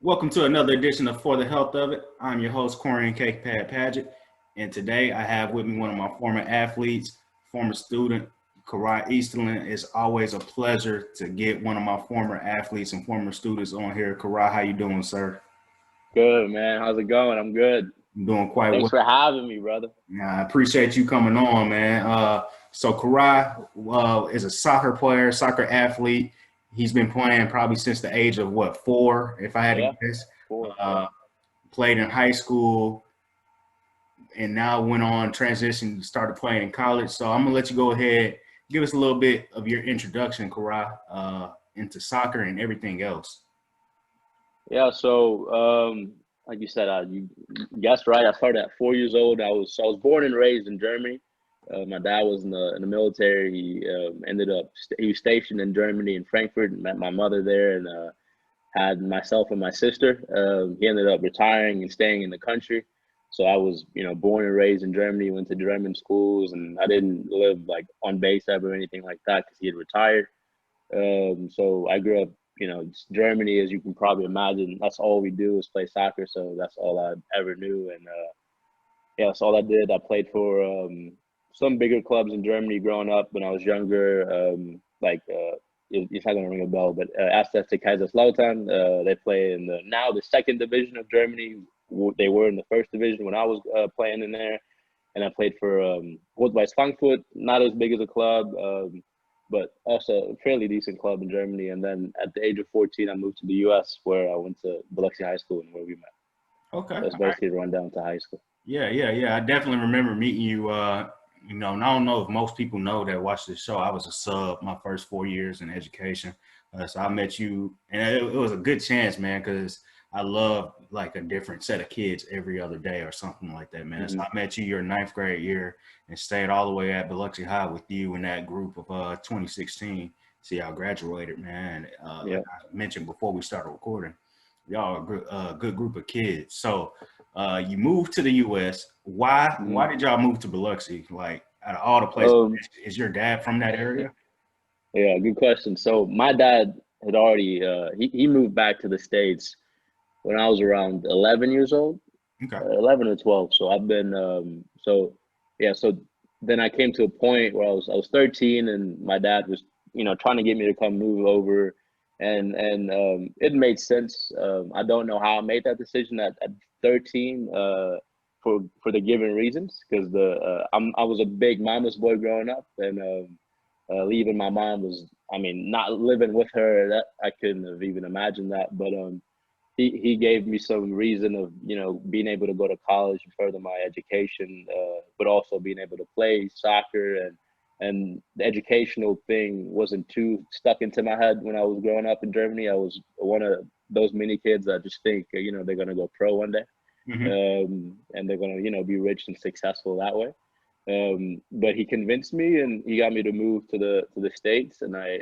Welcome to another edition of For the Health of It. I'm your host, Koray and Cake Pad Paget. And today I have with me one of my former athletes, former student, Koray Easterling. It's always a pleasure to get one of my former athletes and former students on here. Koray, how you doing, sir? Good, man. How's it going? I'm good. I'm doing quite Thanks well. for having me, brother. I appreciate you coming on, man. So Koray is a soccer player, soccer athlete. He's been playing probably since the age of what, 4, if I had to Yeah, guess. cool. Yeah. Uh, Played in high school, and now went on transition, started playing in college. So I'm gonna let you go ahead, give us a little bit of your introduction, Koray, into soccer and everything else. Yeah. Like you said, you guessed right. I started at 4 years old. I was born and raised in Germany. My dad was in the military. He he was stationed in Germany in Frankfurt. Met my mother there, and had myself and my sister. He ended up retiring and staying in the country. So I was, born and raised in Germany, went to German schools, and I didn't live like on base ever or anything like that because he had retired. So I grew up, it's Germany, as you can probably imagine. That's all we do is play soccer. So that's all I ever knew. And yeah, that's all I did. I played for some bigger clubs in Germany growing up when I was younger. It's not gonna ring a bell, but Aztec Kaiserslautern. They play in the second division of Germany. They were in the first division when I was playing in there, and I played for Rot-Weiß Frankfurt. Not as big as a club, but also a fairly decent club in Germany. And then at the age of 14, I moved to the U.S. where I went to Biloxi High School and where we met. Okay. So All that's right. basically a rundown to high school. Yeah. I definitely remember meeting you. And I don't know if most people know that watch this show. I was a sub my first 4 years in education. So I met you, and it was a good chance, man, because I love like a different set of kids every other day or something like that, man. So Hmm. I met you your ninth grade year and stayed all the way at Biloxi High with you in that group of 2016. See, I graduated, man. Like Yeah. I mentioned before we started recording, y'all are a good group of kids. So you moved to the U.S. Why? Hmm. Why did y'all move to Biloxi? Like out of all the places, Um, is your dad from that area? yeah, good question. So my dad had already he moved back to the States when I was around 11 years old, Okay. 11 or 12. So I've been yeah. So then I came to a point where I was 13, and my dad was trying to get me to come move over, and it made sense. I don't know how I made that decision at 13. For the given reasons, because I was a big mama's boy growing up, and leaving my mom was, I mean, not living with her, that I couldn't have even imagined that. But he gave me some reason of being able to go to college and further my education, but also being able to play soccer, and the educational thing wasn't too stuck into my head when I was growing up in Germany. I was one of those many kids that just think they're gonna go pro one day, Hmm. and they're gonna be rich and successful that way. But he convinced me, and he got me to move to the States, and I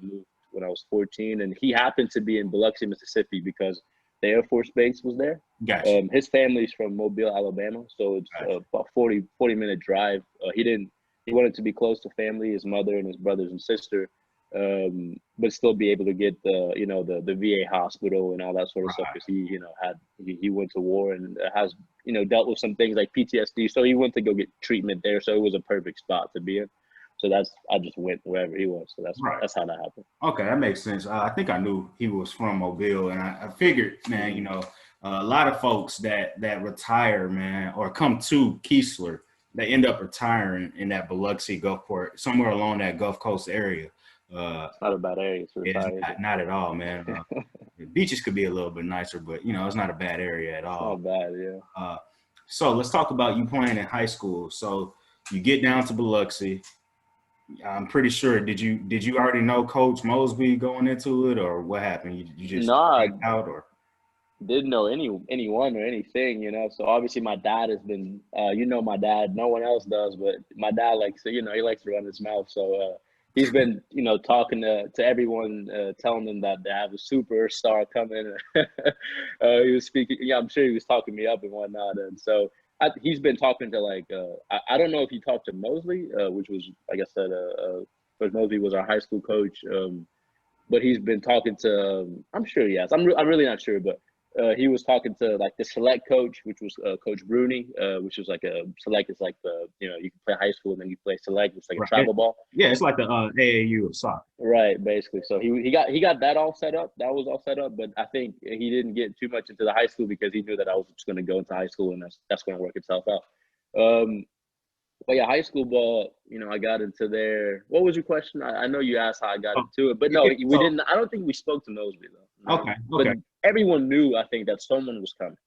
moved when I was 14, and he happened to be in Biloxi, Mississippi, because the Air Force Base was there. Gotcha. His family's from Mobile, Alabama, so it's Gotcha. about 40 minute drive. He wanted to be close to family, his mother and his brothers and sister, but still be able to get the VA hospital and all that sort of stuff, because he went to war and has dealt with some things like PTSD. So he went to go get treatment there. So it was a perfect spot to be in. So I just went wherever he was. So that's Right. that's how that happened. Okay, that makes sense. I think I knew he was from Mobile, and I figured, man, Hmm. a lot of folks that retire, man, or come to Keesler, they end up retiring in that Biloxi Gulfport, somewhere along that Gulf Coast area. Uh, It's not a bad area to it's retire, is it? not at all, man. The beaches could be a little bit nicer, but it's not a bad area at It's all. not bad, yeah. Uh, so let's talk about you playing in high school. So you get down to Biloxi. I'm pretty sure. Did you already know Coach Mosby going into it, or what happened? You just No, I tried out, or didn't know anyone or anything. So obviously my dad has been, my dad. No one else does, but my dad likes to, he likes to run his mouth. So he's been, talking to everyone, telling them that they have a superstar coming. He was speaking. Yeah, I'm sure he was talking me up and whatnot. And so he's been talking to like, I don't know if he talked to Mosley, which was, like I said, Coach Mosley was our high school coach. but he's been talking to. I'm sure he has. I'm really not sure, but he was talking to like the select coach, which was Coach Bruni, which was like a select is like the you can play high school and then you play select. It's like a Right. travel ball. Yeah, it's like the AAU of soccer. Right, basically. So he got that all set up. That was all set up, but I think he didn't get too much into the high school because he knew that I was just going to go into high school and that's going to work itself out. But yeah, high school ball. I got into there. What was your question? I know you asked how I got Oh, into it, but no, yeah, we didn't. I don't think we spoke to Mosby though. No, okay, but okay. everyone knew. I think that someone was coming.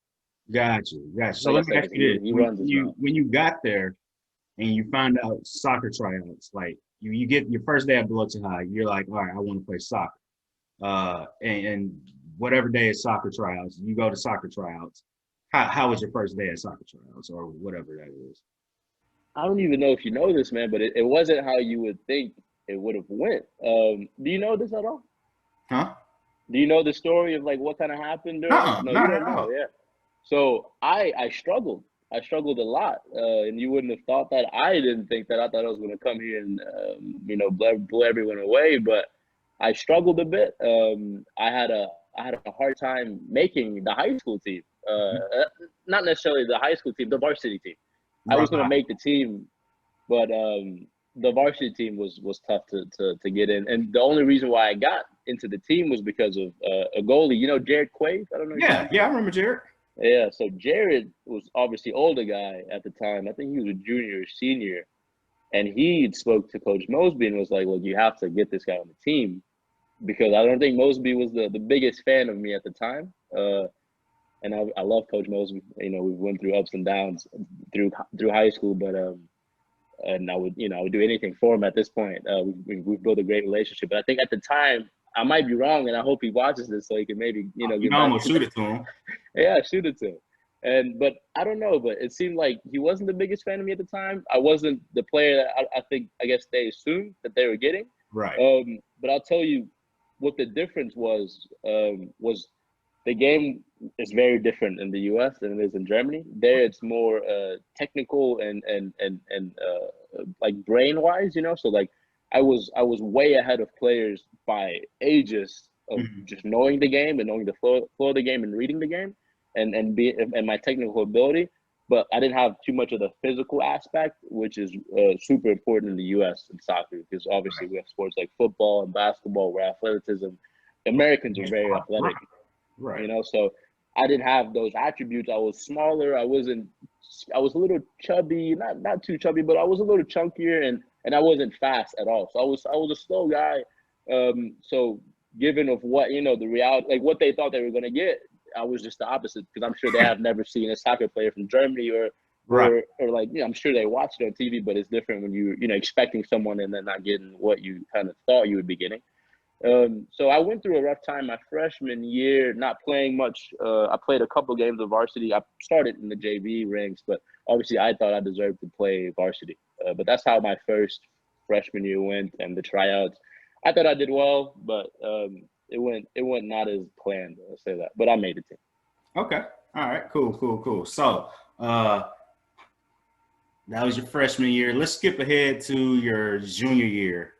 Got you. So Like I let me said, ask 'cause you this: he runs his mouth. when you got there and you found out soccer tryouts, like you get your first day at Biloxi High, you're like, all right, I want to play soccer. And whatever day is soccer tryouts, you go to soccer tryouts. How was your first day at soccer tryouts or whatever that is? I don't even know if you know this, man, but it wasn't how you would think it would have went. Do you know this at all? Huh? Do you know the story of like what kind of happened during this? No, No, you not at don't know. all. Yeah. So I struggled. I struggled a lot, and you wouldn't have thought that. I didn't think that. I thought I was going to come here and blow everyone away, but I struggled a bit. I had a hard time making the high school team. Not necessarily the high school team, the varsity team. I was going to Right. make the team, but the varsity team was tough to get in. And the only reason why I got into the team was because of a goalie. Jared Quaid? I don't know if you know. Yeah, I remember Jared. Yeah, so Jared was obviously older guy at the time. I think he was a junior or senior. And he spoke to Coach Mosby and was like, look, you have to get this guy on the team because I don't think Mosby was the biggest fan of me at the time. And I love Coach Mosby. We went through ups and downs through high school, but and I would do anything for him at this point. We've built a great relationship. But I think at the time, I might be wrong, and I hope he watches this so he can maybe You get can back. almost shoot it to him. Yeah, shoot it to him. But I don't know, but it seemed like he wasn't the biggest fan of me at the time. I wasn't the player that I guess they assumed that they were getting. Right. But I'll tell you what the difference was the game is very different in the U.S. than it is in Germany. There, it's more technical and like brain wise, So like, I was way ahead of players by ages of just knowing the game and knowing the flow of the game and reading the game, and my technical ability. But I didn't have too much of the physical aspect, which is super important in the U.S. in soccer because obviously we have sports like football and basketball where athleticism. Americans are very athletic. Right. So I didn't have those attributes. I was smaller. I was a little chubby, not too chubby, but I was a little chunkier and I wasn't fast at all. So I was a slow guy. So given of what, the reality, like what they thought they were going to get, I was just the opposite because I'm sure they have never seen a soccer player from Germany or like, I'm sure they watched it on TV, but it's different when you expecting someone and then not getting what you kind of thought you would be getting. So I went through a rough time my freshman year, not playing much. I played a couple games of varsity. I started in the JV ranks, but obviously I thought I deserved to play varsity. But that's how my first freshman year went and the tryouts. I thought I did well, but it went not as planned. I'll say that, but I made it. Okay. All right. Cool. So that was your freshman year. Let's skip ahead to your junior year.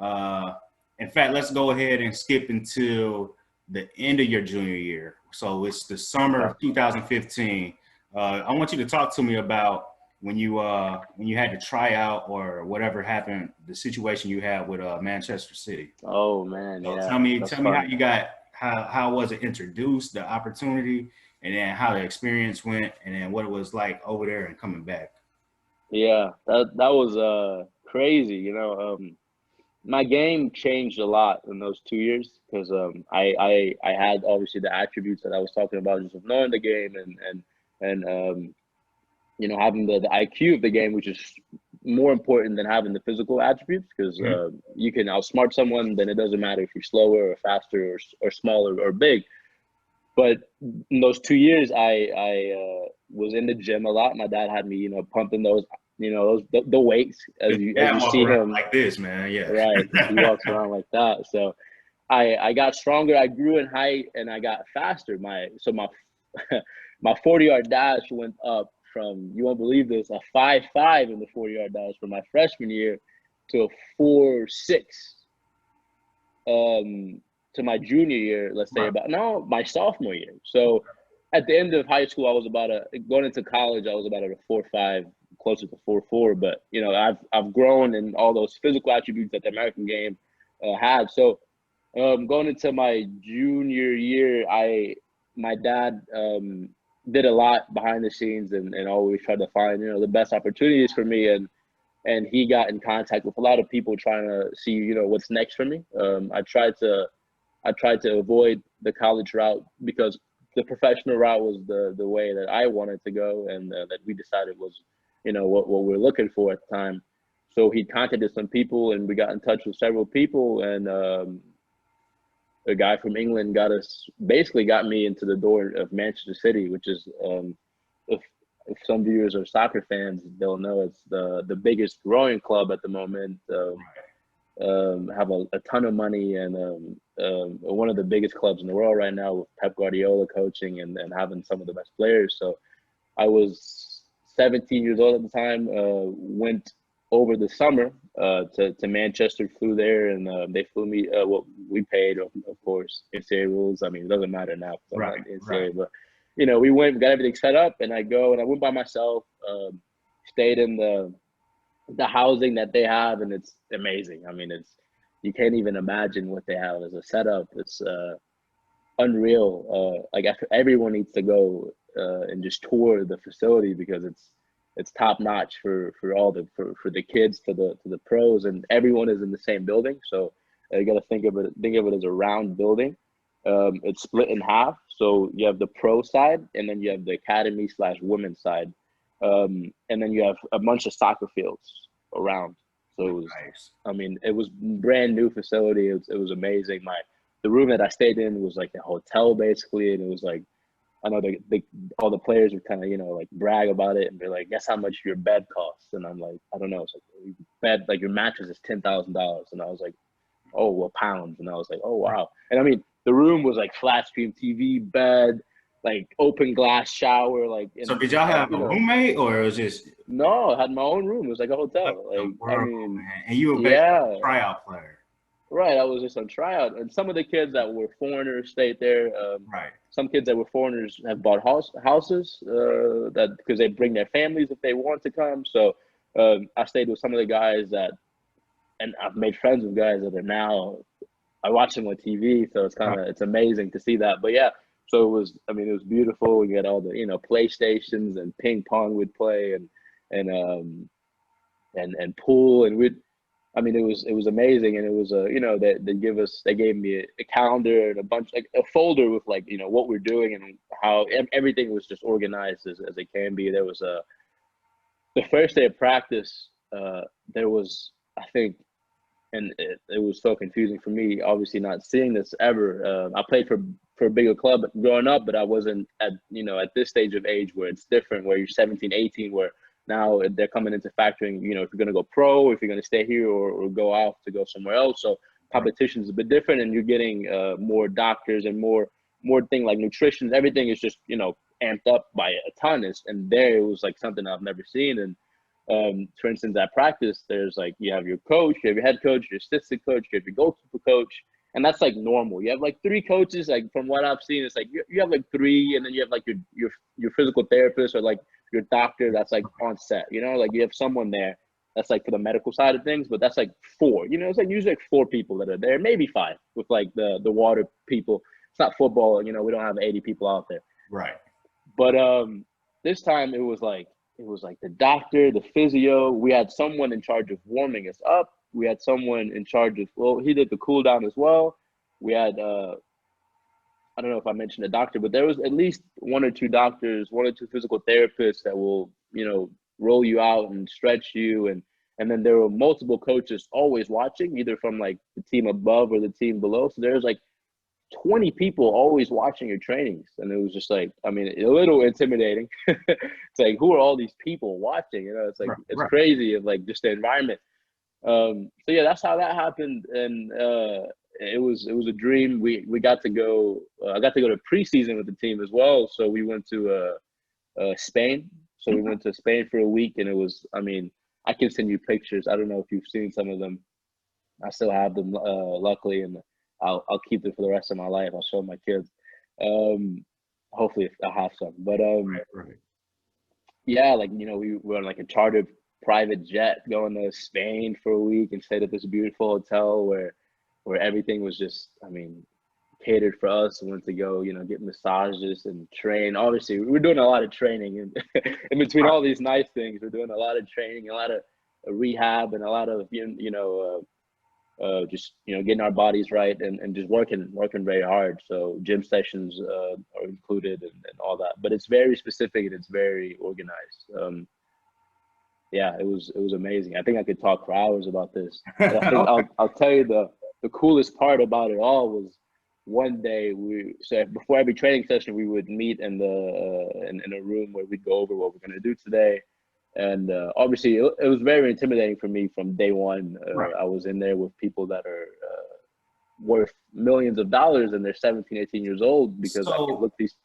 In fact, let's go ahead and skip until the end of your junior year. So it's the summer of 2015. I want you to talk to me about when you had to try out or whatever happened, the situation you had with Manchester City. Oh man, So yeah. tell me how you got how was it introduced, the opportunity, and then how the experience went, and then what it was like over there and coming back. Yeah, that was crazy. My game changed a lot in those 2 years because I had obviously the attributes that I was talking about, just of knowing the game and having the IQ of the game, which is more important than having the physical attributes because you can outsmart someone. Then it doesn't matter if you're slower or faster or smaller or big. But in those 2 years, I was in the gym a lot. My dad had me, pumping those, the weights as you see him like this, man. Yeah. Right. He walks around like that. So I got stronger. I grew in height and I got faster. My my 40-yard dash went up from, you won't believe this, a 5.5 in the 40-yard dash from my freshman year to a 4.6 to my junior year, let's say Right. about no, my sophomore year. So at the end of high school, I was about going into college, I was about at a 4.5, closer to 4.4. But you know, I've grown in all those physical attributes that the American game had. So going into my junior year, my dad did a lot behind the scenes and always tried to find, you know, the best opportunities for me. And he got in contact with a lot of people trying to see, you know, what's next for me. I tried to avoid the college route because the professional route was the way that I wanted to go, and that we decided was, you know, what we are looking for at the time. So he contacted some people, and we got in touch with several people, and a guy from England got me into the door of Manchester City, which is if some viewers are soccer fans, they'll know it's the biggest growing club at the moment. Have a ton of money, and one of the biggest clubs in the world right now with Pep Guardiola coaching and having some of the best players. So I was 17 years old at the time, went over the summer to Manchester, flew there, and they flew me. Well, we paid, of course, NCAA rules. I mean, it doesn't matter now because I'm not in NCAA, Right. but you know, we went, got everything set up, and I went by myself, stayed in the housing that they have, and it's amazing. I mean, you can't even imagine what they have as a setup. It's unreal. Like everyone needs to go and just tour the facility because it's top notch for all for the kids to the pros, and everyone is in the same building. So you got to think of it as a round building. It's split in half. So you have the pro side, and then you have the academy / women's side, and then you have a bunch of soccer fields around. So it was, Nice. I mean, it was brand new facility. It was amazing. The room that I stayed in was like a hotel basically, and it was like, I know all the players would kind of, you know, like brag about it and be like, guess how much your bed costs? And I'm like, I don't know. It's like bed, like your mattress is $10,000. And I was like, oh, well, pounds. And I was like, oh, wow. And I mean, the room was like flat screen TV, bed, like open glass shower, like, So and did just y'all had, have you a know, roommate, or it was just no, I had my own room. It was like a what hotel. the Like, I world, mean, man? And you were basically yeah, a tryout player. right. I was just on tryout, and some of the kids that were foreigners stayed there. Right. Some kids that were foreigners have bought houses that because they bring their families if they want to come. So I stayed with some of the guys and I've made friends with guys that are now. I watch them on TV, so Right. it's amazing to see that. But yeah, so it was. I mean, it was beautiful. We got all the, you know, PlayStations and ping pong we'd play, and and pool, and we'd. I mean, it was amazing, and it was you know, they gave me a calendar and a bunch, like a folder with, like, you know, what we're doing and how everything was just organized as it can be. There was the first day of practice. There was, I think, and it was so confusing for me, obviously not seeing this ever. I played for a bigger club growing up, but I wasn't at, you know, at this stage of age where it's different, where you're 17, 18, where now they're coming into factoring, you know, if you're going to go pro, if you're going to stay here, or go out to go somewhere else. So Right. competition is a bit different, and you're getting more doctors and more thing like nutrition. Everything is just, you know, amped up by a ton. And there it was like something I've never seen. And for instance, at practice, there's like, you have your coach, you have your head coach, your assistant coach, you have your goalkeeper coach, and that's like normal. You have like three coaches. Like from what I've seen, it's like you have like three, and then you have like your physical therapist or like your doctor that's like on set. You know, like you have someone there that's like for the medical side of things, but that's like four. You know, it's like usually like four people that are there, maybe five with like the water people. It's not football. You know, we don't have 80 people out there. Right. But this time it was like the doctor, the physio. We had someone in charge of warming us up. We had someone in charge of, well, he did the cool down as well. We had I don't know if I mentioned a doctor, but there was at least one or two doctors, one or two physical therapists that will, you know, roll you out and stretch you, and then there were multiple coaches always watching, either from like the team above or the team below. So there's like 20 people always watching your trainings. And it was just like, I mean, a little intimidating. It's like, who are all these people watching? You know, it's like, Right. it's Right. crazy of like just the environment. So yeah, that's how that happened. And it was a dream. We got to go, I got to go to preseason with the team as well. So we went to Spain. So we went to Spain for a week, and it was, I mean, I can send you pictures. I don't know if you've seen some of them. I still have them, luckily. And I'll keep it for the rest of my life. I'll show my kids. Hopefully if I have some. But Right. yeah, like we were on like a chartered private jet going to Spain for a week and stayed at this beautiful hotel where everything was just, I mean, catered for us. We went to go, get massages and train. Obviously, we were doing a lot of training, and in between all these nice things, we're doing a lot of training, a lot of rehab, and a lot of just getting our bodies right and just working very hard. So gym sessions are included and all that, but it's very specific and it's very organized. Yeah, it was amazing. I think I could talk for hours about this, but I think Okay. I'll tell you the coolest part about it all was one day before every training session we would meet in a room where we'd go over what we're gonna do today, and obviously it was very intimidating for me from day one. Right. I was in there with people that are worth millions of dollars and they're 17, 18 years old because I could So look these.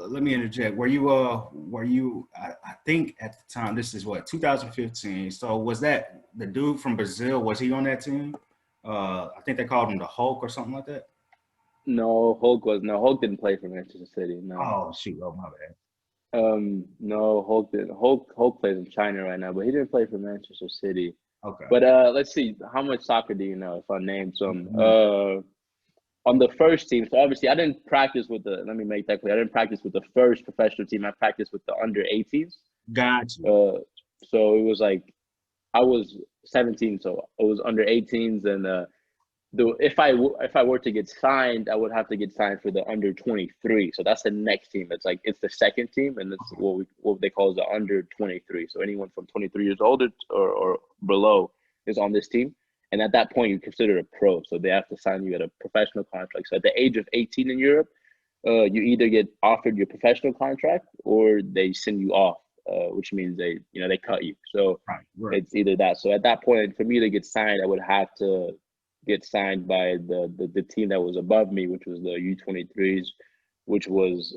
let me interject. Were you I think at the time, this is what, 2015. So was that the dude from Brazil? Was he on that team? I think they called him the Hulk or something like that. No, Hulk didn't play for Manchester City. No. Oh shoot. Oh, my bad. No, Hulk didn't. Hulk plays in China right now, but he didn't play for Manchester City. Okay. But let's see, how much soccer do you know? If I name some, Mhm. on the first team. So obviously, I didn't practice with the. Let me make that clear. I didn't practice with the first professional team. I practiced with the under 18s. Got you. So it was like I was 17, so it was under 18s, and if I were to get signed, I would have to get signed for the under 23. So that's the next team. It's the second team, and it's Okay. what they call the under 23. So anyone from 23 years old or below is on this team. And at that point, you're considered a pro. So they have to sign you at a professional contract. So at the age of 18 in Europe, you either get offered your professional contract or they send you off, which means they cut you. So Right. Right. it's either that. So at that point, for me to get signed, I would have to get signed by the team that was above me, which was the U23s, which was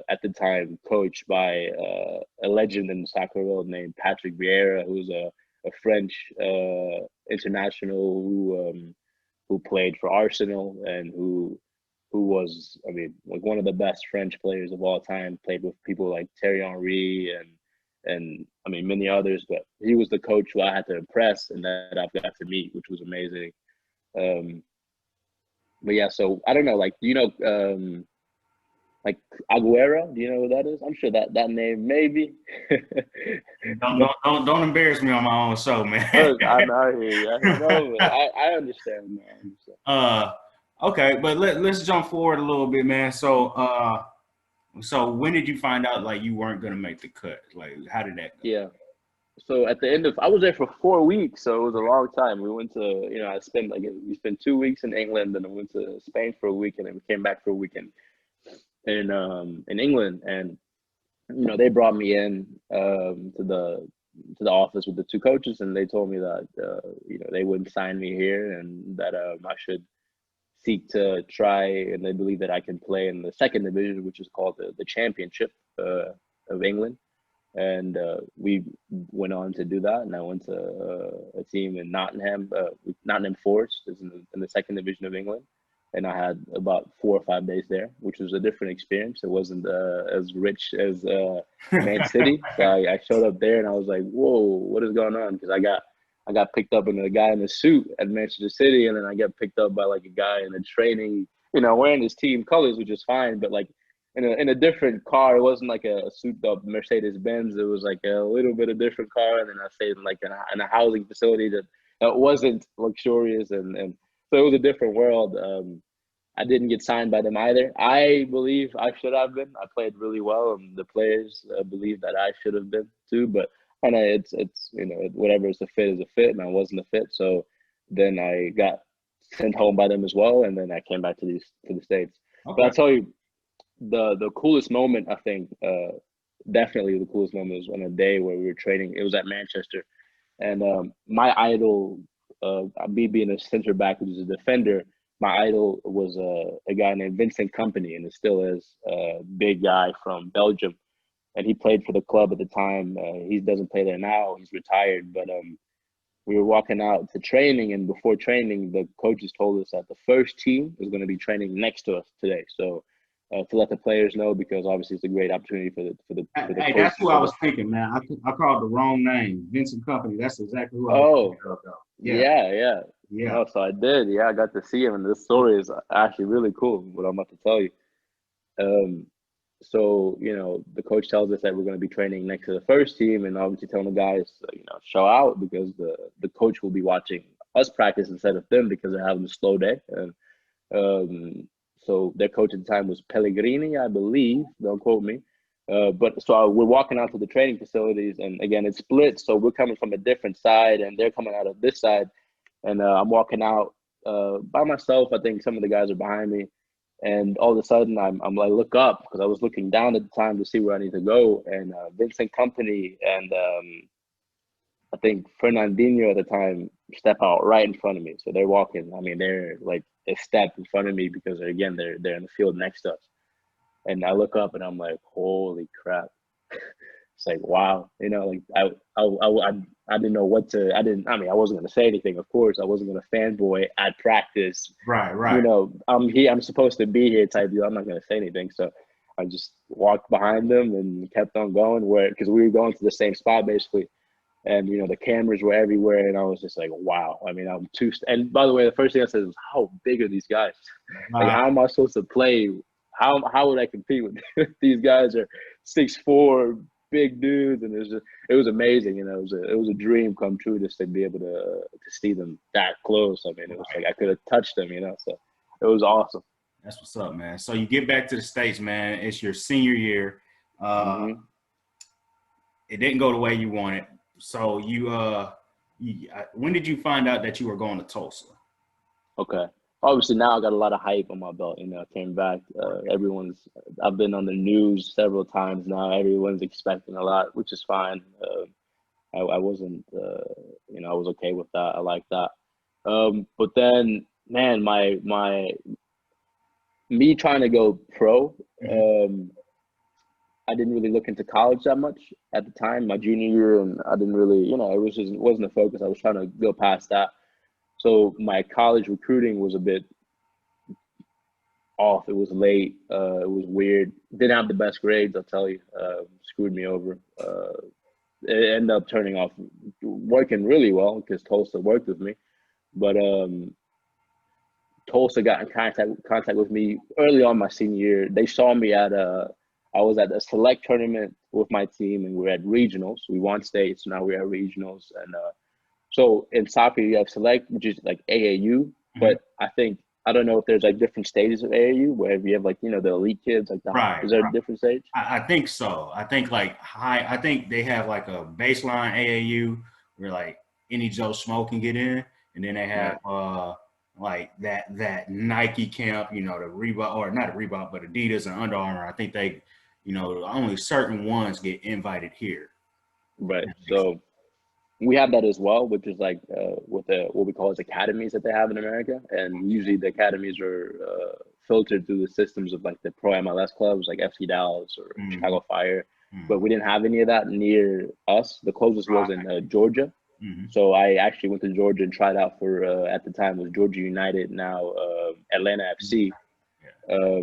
at the time coached by a legend in the soccer world named Patrick Vieira, who's a French international who played for Arsenal and who was, I mean, like one of the best French players of all time. Played with people like Thierry Henry and I mean many others, but he was the coach who I had to impress and that I've got to meet, which was amazing. Um, but yeah, so I don't know, like, like Aguero, do you know who that is? I'm sure that name maybe. Don't embarrass me on my own show, man. I hear you. No, but I understand, man. I understand. uh, okay, but let's jump forward a little bit, man. So when did you find out like you weren't gonna make the cut? Like, how did that go? Yeah. So at the end of, I was there for 4 weeks, so it was a long time. We went to, I spent like we spent 2 weeks in England, and I went to Spain for a week, and then we came back for a weekend in England, and they brought me in to the office with the two coaches, and they told me that they wouldn't sign me here, and that I should seek to try, and they believe that I can play in the second division, which is called the Championship of England. And we went on to do that, and I went to a team in Nottingham Forest, is in the second division of England, and I had about 4 or 5 days there, which was a different experience. It wasn't as rich as Man City, so I showed up there, and I was like, "Whoa, what is going on?" Because I got picked up in a guy in a suit at Manchester City, and then I got picked up by like a guy in a training, wearing his team colors, which is fine, but like in a different car. It wasn't like a souped up Mercedes Benz. It was like a little bit of different car. And then I stayed in like in a housing facility that wasn't luxurious, and so it was a different world. I didn't get signed by them either. I believe I should have been. I played really well, and the players believe that I should have been too. But kind of it's whatever is a fit is a fit, and I wasn't a fit. So then I got sent home by them as well, and then I came back to the States. But Okay. I'll tell you, the coolest moment, I think, definitely the coolest moment was on a day where we were training. It was at Manchester, and my idol, me being a center back, which is a defender, my idol was a guy named Vincent Company, and it still is a big guy from Belgium, and he played for the club at the time. He doesn't play there now; he's retired. But we were walking out to training, and before training, the coaches told us that the first team is going to be training next to us today. So to let the players know, because obviously it's a great opportunity for the Hey, coach. that's who I was thinking, man. I called the wrong name. Vincent Company. That's exactly who I was Oh, thinking of, though. Yeah, yeah. yeah. No, so I did. Yeah, I got to see him, and this story is actually really cool. What I'm about to tell you. Um, so the coach tells us that we're going to be training next to the first team, and obviously telling the guys, show out, because the coach will be watching us practice instead of them because they're having a slow day. And so their coach at the time was Pellegrini, I believe. Don't quote me. But so we're walking out to the training facilities, and again, it's split. So we're coming from a different side, and they're coming out of this side. And I'm walking out by myself. I think some of the guys are behind me, and all of a sudden I'm like, look up, because I was looking down at the time to see where I need to go. And Vincent Company and I think Fernandinho at the time step out right in front of me. So they're walking. I mean, they're like a step in front of me because they're in the field next to us. And I look up and I'm like, holy crap. It's like, wow, like I didn't know what to. I mean, I wasn't gonna say anything. Of course, I wasn't gonna fanboy at practice. Right, right. I'm here. I'm supposed to be here type deal. I'm not gonna say anything. So I just walked behind them and kept on going, because we were going to the same spot basically. And the cameras were everywhere, and I was just like, wow. I mean, I'm too. And by the way, the first thing I said was, how big are these guys? Like, Right. how am I supposed to play? How would I compete with these guys? Are 6'4" big dudes, and it was amazing. It was a dream come true just to be able to see them that close. I mean, it was like I could have touched them. So it was awesome. That's what's up, man. So you get back to the States, man. It's your senior year. Hmm. It didn't go the way you wanted. So when did you find out that you were going to Tulsa? Okay. Obviously, now I got a lot of hype on my belt. I came back. I've been on the news several times now. Everyone's expecting a lot, which is fine. I wasn't, I was okay with that. I like that. But then, man, me trying to go pro, Mhm. um, I didn't really look into college that much at the time, my junior year, and I didn't really, it wasn't a focus. I was trying to go past that. So my college recruiting was a bit off. It was late. It was weird. Didn't have the best grades, I'll tell you. Screwed me over. It ended up turning off, working really well because Tulsa worked with me. But Tulsa got in contact with me early on my senior year. They saw me I was at a select tournament with my team, and we are at regionals. We won states. Now we're at regionals, and so in soccer, you have select, which is like AAU, Mhm. but I don't know if there's like different stages of AAU where you have like, the elite kids, like Right, is there a right. different stage? I think so. I think like high. I think they have like a baseline AAU where like any Joe Schmo can get in, and then they have Right. like that Nike camp, the Reebok, or not a Reebok, but Adidas and Under Armour. I think they, only certain ones get invited here. Right. So we have that as well, which is like with what we call as academies that they have in America. And usually the academies are filtered through the systems of like the pro MLS clubs like FC Dallas or Mm-hmm. Chicago Fire. Mm-hmm. But we didn't have any of that near us. The closest was Right. in Georgia. Mm-hmm. So I actually went to Georgia and tried out for at the time was Georgia United, now Atlanta FC, Yeah.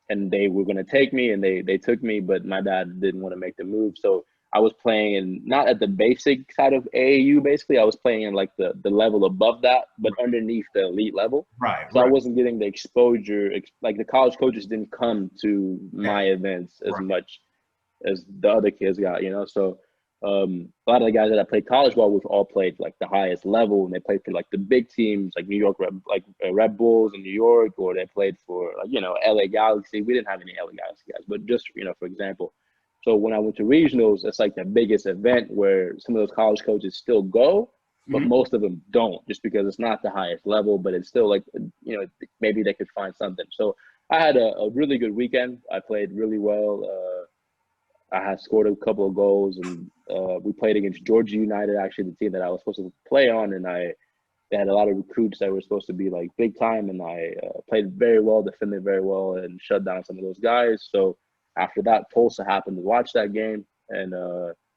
and they were going to take me, and they took me, but my dad didn't want to make the move. So I was playing in not at the basic side of AAU. Basically, I was playing in like the level above that, but underneath the elite level. Right. So I Right. wasn't getting the exposure. Like the college coaches didn't come to Yeah. my events as Right. much as the other kids got. So a lot of the guys that I played college ball with all played like the highest level, and they played for like the big teams, like New York, Red Bulls in New York, or they played for like LA Galaxy. We didn't have any LA Galaxy guys, but just for example. So when I went to regionals, it's like the biggest event where some of those college coaches still go, but Mm-hmm. most of them don't, just because it's not the highest level, but it's still like maybe they could find something. So I had a really good weekend. I played really well. I had scored a couple of goals, and we played against Georgia United, actually the team that I was supposed to play on, and they had a lot of recruits that were supposed to be like big time, and I played very well, defended very well, and shut down some of those guys. So after that, Tulsa happened to watch that game, and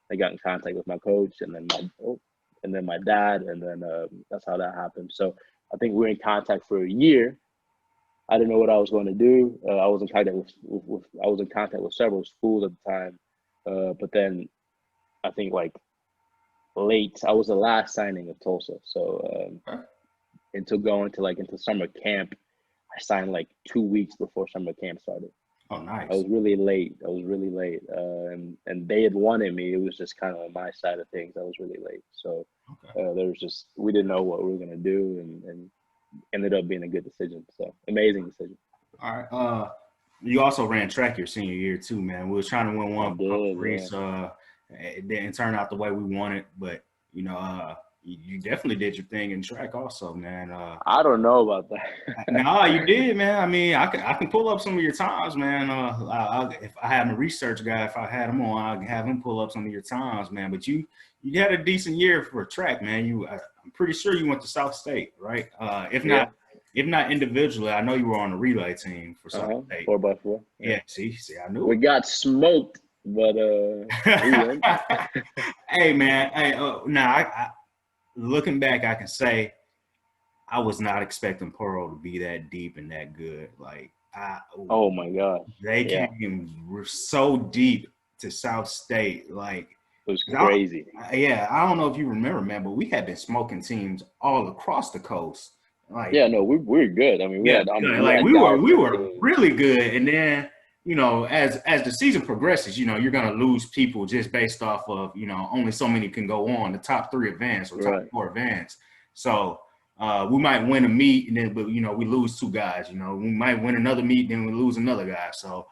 they got in contact with my coach, and then then my dad, and then that's how that happened. So I think we were in contact for a year. I didn't know what I was going to do. I was in contact I was in contact with several schools at the time, but then I think like late, I was the last signing of Tulsa. So until going to into summer camp, I signed like 2 weeks before summer camp started. Oh, nice. I was really late. And they had wanted me. It was just kind of on my side of things. I was really late. So there was just, we didn't know what we were gonna do, and ended up being a good decision. So amazing decision. All right. You also ran track your senior year too, man. We was trying to win one race. It didn't turn out the way we wanted, but you definitely did your thing in track also, man. I don't know about that. No, you did, man. I mean, I can pull up some of your times, man. If I had a research guy, if I had him on, I'd have him pull up some of your times, man. But you had a decent year for track, man. I'm pretty sure you went to South State, right? If not individually, I know you were on the relay team for South State. 4x4. Yeah. See, I knew we got smoked, but hey, man. Hey, looking back, I can say I was not expecting Pearl to be that deep and that good. Oh my God, they came so deep to South State. Like, it was crazy. I don't know if you remember, man, but we had been smoking teams all across the coast. We were good. I mean, we were really good. And then, as the season progresses, you're gonna lose people just based off of, only so many can go on the top 3 events or top 4 events. So we might win a meet, and then, but we lose 2 guys. We might win another meet, then we lose another guy. So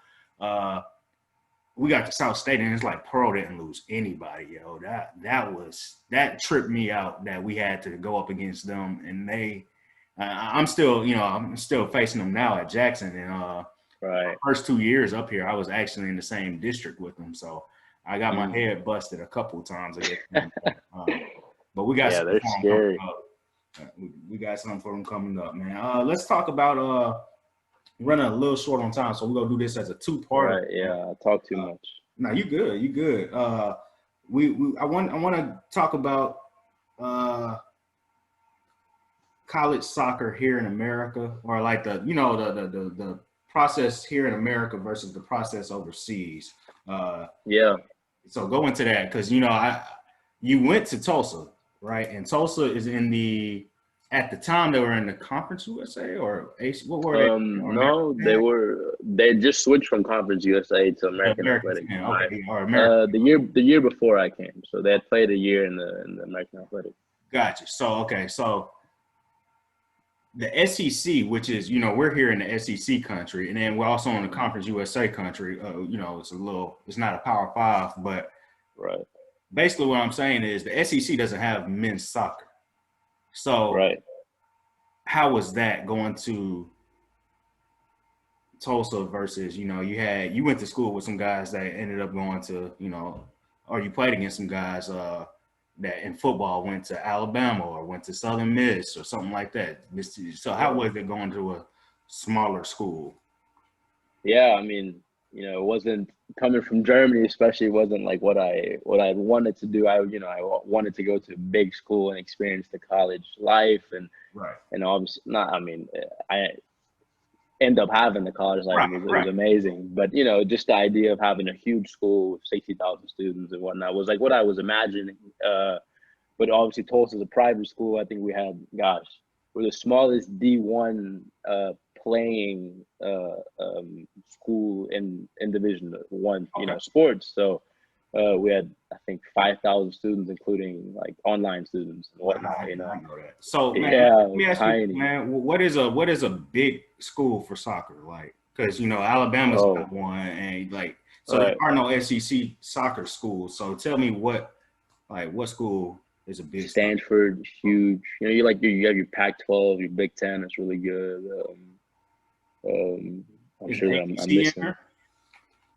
we got to South State, and it's like Pearl didn't lose anybody, yo. That tripped me out that we had to go up against them, and they. I'm still facing them now at Jackson, and right. First 2 years up here, I was actually in the same district with them, so I got my head busted a couple of times against them. But we got they're scary. We got something for them coming up, man. Let's talk about running a little short on time, so we're gonna do this as a 2-part. Right. Yeah, I talk too much. No, you good. I want to talk about college soccer here in America, or like the process here in America versus the process overseas. So go into that, because you went to Tulsa, right? And Tulsa is at the time they were in the Conference USA or AC. What were they? No, they just switched from Conference USA to American Athletic. The year before I came, so they had played a year in the American Athletic. Gotcha. So the SEC, which is, we're here in the SEC country, and then we're also in the Conference USA country. It's not a Power 5, but right. Basically what I'm saying is the SEC doesn't have men's soccer. So how was that going to Tulsa versus, you went to school with some guys that ended up going to, or you played against some guys that in football went to Alabama or went to Southern Miss or something like that. So how was it going to a smaller school? Yeah, I mean, it wasn't coming from Germany, especially. It wasn't like what I wanted to do. I wanted to go to a big school and experience the college life, and obviously not. I mean, I end up having the college life. It was amazing, but just the idea of having a huge school with 60,000 students and whatnot was like what I was imagining. But obviously Tulsa is a private school. I think we had, we're the smallest D1 playing school in Division 1, sports. So we had, I think, 5,000 students, including like online students and whatnot. I know that. So man, let me ask you, man, what is a big school for soccer like? Because Alabama's got one, and there are no SEC soccer schools. So tell me what school is a big? Stanford, huge. You have your Pac-12, your Big Ten. It's really good. I'm sure that I'm missing.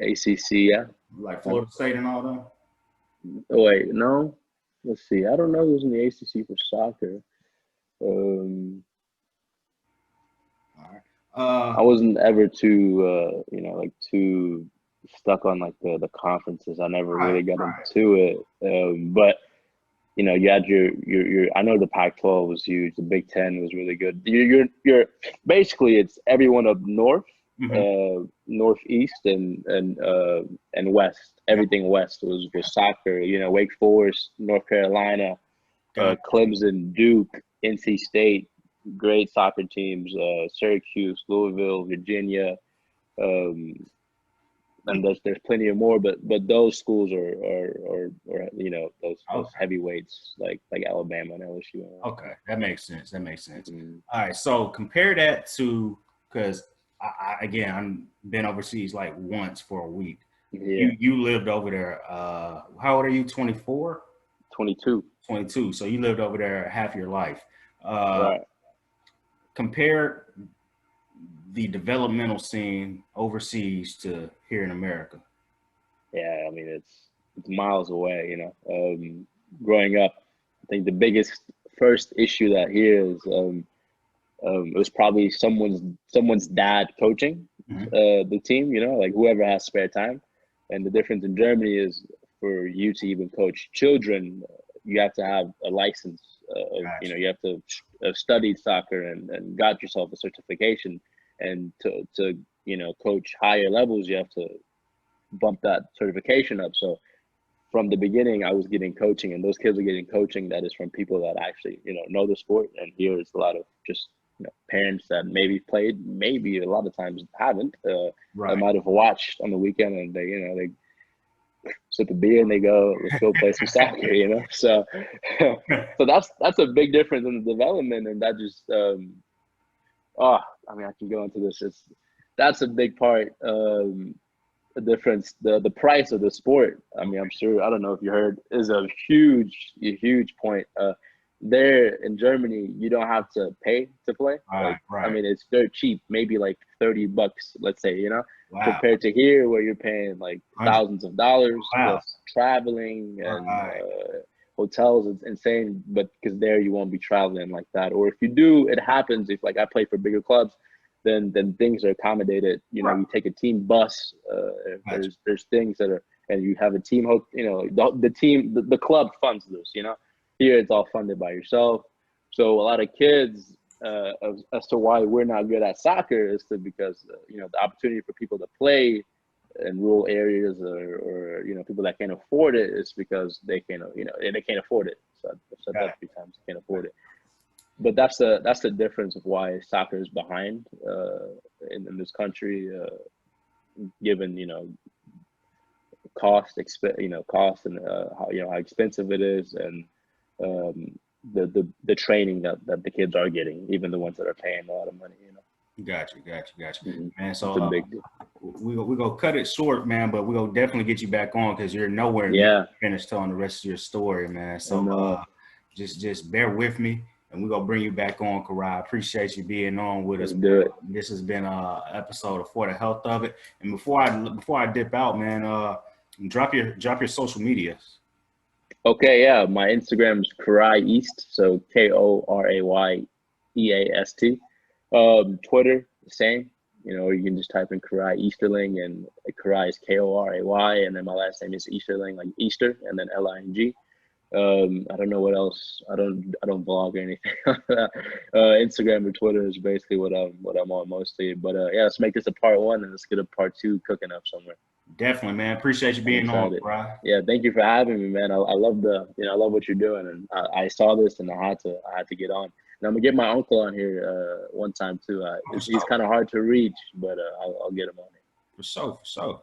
ACC, yeah. Like Florida State and all that? Oh, wait, no. Let's see. I don't know who's in the ACC for soccer. All right. I wasn't ever too, too stuck on like the conferences. I never really got into it. But you had your I know the Pac-12 was huge. The Big Ten was really good. You're basically it's everyone up north, Mm-hmm. northeast and west. Everything west was soccer. Wake Forest, North Carolina, Got Clemson, Duke, NC State, great soccer teams. Syracuse, Louisville, Virginia. Um, and there's plenty of more, but those schools are those okay. heavyweights like Alabama and LSU. Okay, that makes sense. That makes sense. Mhm. All right, so compare that to because again I've been overseas like once for a week. Yeah, You lived over there. How old are you? 24, 22. 22. So you lived over there half your life. Uh, Right. compare the developmental scene overseas to here in America. Yeah, I mean it's miles away. Growing up, I think the biggest first issue that here is it was probably someone's dad coaching Mhm. the team. Like whoever has spare time. And the difference in Germany is for you to even coach children, you have to have a license. Gotcha. You have to have studied soccer and got yourself a certification. And to coach higher levels, you have to bump that certification up. So from the beginning, I was getting coaching, and those kids are getting coaching that is from people that actually know the sport. And here is a lot of just parents that maybe played, maybe a lot of times haven't. I Right. might have watched on the weekend, and they sip a beer and they go, let's go play some soccer. So so that's a big difference in the development, and that just oh, I mean, I can go into this. That's a big part. The difference, the price of the sport. I mean, I'm sure, I don't know if you heard, is a huge point. There in Germany, you don't have to pay to play. Right. Like, I Right. mean, it's dirt cheap, maybe like $30, let's say, Wow. compared to here where you're paying like 100. thousands of dollars Wow. plus traveling and Right. hotels. It's insane, but because there you won't be traveling like that. Or if you do, it happens. If like I play for bigger clubs, then things are accommodated. Right. You take a team bus. If Gotcha. there's things that are, and you have a team. The team, the club funds this. Here it's all funded by yourself. So a lot of kids, as to why we're not good at soccer is because the opportunity for people to play in rural areas or people that can't afford it is because they can't afford it. So I've said Got that it. 3 times. Can't afford it. But that's the difference of why soccer is behind in this country, given cost and how expensive it is, and um, the training that the kids are getting, even the ones that are paying a lot of money. Gotcha. Gotcha. Gotcha. Mhm. Man, It's so a big deal. we gonna cut it short, man. But we gonna definitely get you back on because you're nowhere near Yeah, finished telling the rest of your story, man. I So know. just bear with me, and we're gonna bring you back on, Koray. I appreciate you being on with us, Let's man. do it. This has been a episode of For the Health of It. And before I dip out, man, drop your social medias. Okay, yeah. My Instagram is Koray East, so KorayEast. Twitter, the same. You can just type in Koray Easterling, and Koray is Koray, and then my last name is Easterling, like Easter, and then Ling. I don't know what else. I don't blog or anything. Instagram or Twitter is basically what I'm on mostly. But yeah, let's make this a part one, and let's get a part two cooking up somewhere. Definitely, man. Appreciate you I'm being on, excited. Koray. Yeah, thank you for having me, man. I love I love what you're doing, and I saw this and I had to get on. And I'm gonna get my uncle on here one time too. For He's sure. kind of hard to reach, but I'll get him on here. For sure. For sure.